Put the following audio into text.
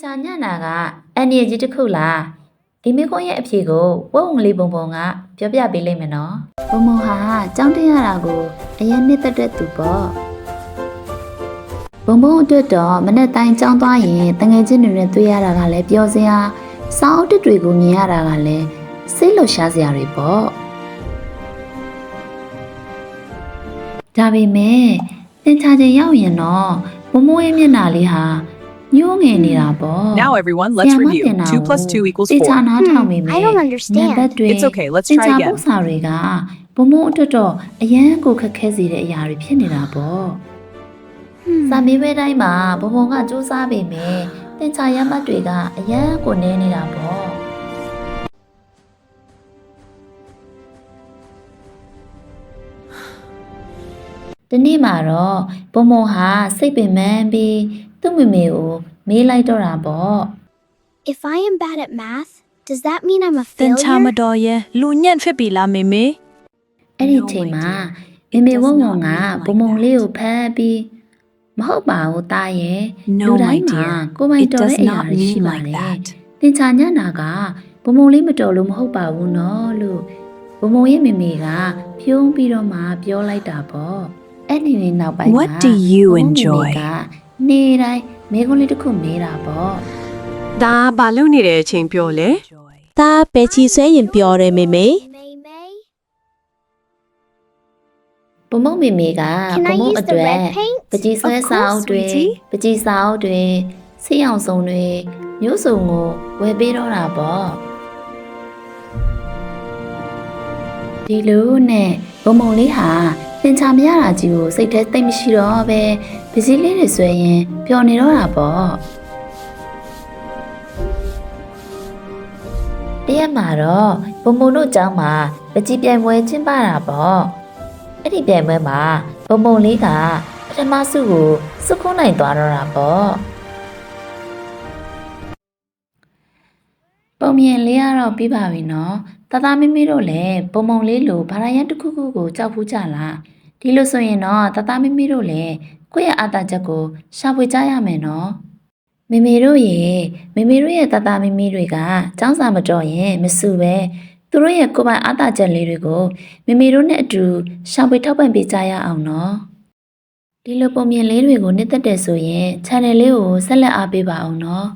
ချာညနာကအန်ဒီရဲ့ကြီးတစ်ခုလားဒီမေခွန်းရဲ့အဖြေကိုဝုံကလေးပုံပုံကပြောပြပေးလိမ့်မယ်နော်ဘုံဘုံဟာကြောင်းတင်ရတာကိုအရင်နှစ်သက်တဲ့သူပေါ့ဘုံဘုံအတွက်တော့မနေ့တိုင်းကြောင်းသွားရင်တငယ်ချင်းတွေနဲ့တွေ့ရတာကလည်းပျော်စရာစောင်းအုပ်တွေကိုမြင်ရတာကလည်းစိတ်လှရှားစရာတွေပေါ့ဒါပေမဲ့သင်္ချာချင်းရောက်ရင်တော့ဘုံဘုံရဲ့မျက်နှာလေးဟာညှိုးငယ်နေတာပေါ့ Now everyone, let's review. 2 plus 2 equals သင်္ချာ 4. နားထောင်မိမယ် I don't understand. It's okay, let's သင်္ try ချာ again. ပုံစာတွေကဘုံဘုံအတွက်တော့အရန်ကိုခက်ခဲစေတဲ့အရာတွေဖြစ်နေတာပေါ့စာမေးပွဲတိုင်းမှာဘုံဘုံကစူးစမ်းပေမဲ့သင်္ချာရမှတ်တွေကအရန်ကိုနည်းနေတာပေါ့ဒီနေ့မှာတော့ဘုံဘုံဟာစိတ်ပင်ပန်းပြီးသူ့မိမေကိုမေးလိုက်တော့တာပေါ့ If I am bad at math, does that mean I'm a သင်ချာမ failure? တော်ရဲ့လူညံ့ဖြစ်ပြီလားမေမေ အဲ့ဒီချိန်မှာမေမေဝုံဝုံကဘုံဘုံလေးကိုဖမ်းပြီးမဟုတ်ပါဘူးတားရဲ့ No လူ my တိုင်းမှာ dear ကိုယ်ပိုင် it တော် does တဲ့အရာ not တွေရှိ mean ပါ like လေ that သင်္ချာညနာကဘုံဘုံလေးမတော်လို့မဟုတ်ပါဘူးနော်လို့ဘုံဘုံရဲ့မေမေကဖြုံးပြီးတော့မှပြောလိုက်တာပေါ့အဲ့ဒီနောက်ပိုင်းမှာ What do you ဘုံဘုံမေမေ enjoy? ကနေတိုင်းမေခွန်းလေးတစ်ခုမေးတာပေါ့ ဒါဘာလုပ်နေတဲ့အချိန်ပြောလဲ သားပဲချီဆွဲရင်ပြောတယ်မေမေ May? ဘုံဘုံမေမေက Can ဘုံ I ဘုံ use အ the တွေ့ red paint? ပကြီးဆွဲ Of စာအု course, ပ်တွေ sweetie. ပကြီးစာအုပ်တွေဆေးရောင်စုံတွေမျိုးစုံကိုဝယ်ပေးတော့တာပေါ့ဒီလိုနဲ့ဘုံဘုံလေးဟာသင်္ချာမရတာကြီးကိုစိတ်ထဲသိမ့်မရှိတော့ပဲပကြီးလေးတွေဆွဲရင်ပျော်နေတော့တာပေါ့တရက်မှာတော့ဘုံဘုံတို့ကျောင်းမှာပကြီးပြိုင်ပွဲကျင်းပတာပေါ့အဲ့ဒီပြိုင်ပွဲမှာဘုံဘုံလေးကပထမဆုကိုစုခုံးနိုင်သွားတော့တာပေါ့ပုံမြင်လေးကတော့ပြီးပါပြီနော်တသားမမေတို့လည်းပုံပုံလေးလိုဘာသာရန်တစ်ခုခုကိုကြောက်ဖူးကြလားဒီလိုဆိုရင်တော့တသားမမေတို့လည်းကိုယ့်ရဲ့အာသာချက်ကိုရှာဖွေကြရမယ်နော်မေမေတို့ရဲ့တသားမမေတွေကចောင်းစာမတော်ရင်မဆူပဲသူတို့ရဲ့ကိုယ်ပိုင်အာသာချက်လေးတွေကိုမေမေတို့နဲ့အတူရှာဖွေထောက်ပံ့ပေးကြရအောင်နော်ဒီလိုပုံမြင်လေးတွေကိုနှစ်သက်တယ်ဆိုရင် channel လေးကိုဆက်လက်အားပေးပါအောင်နော်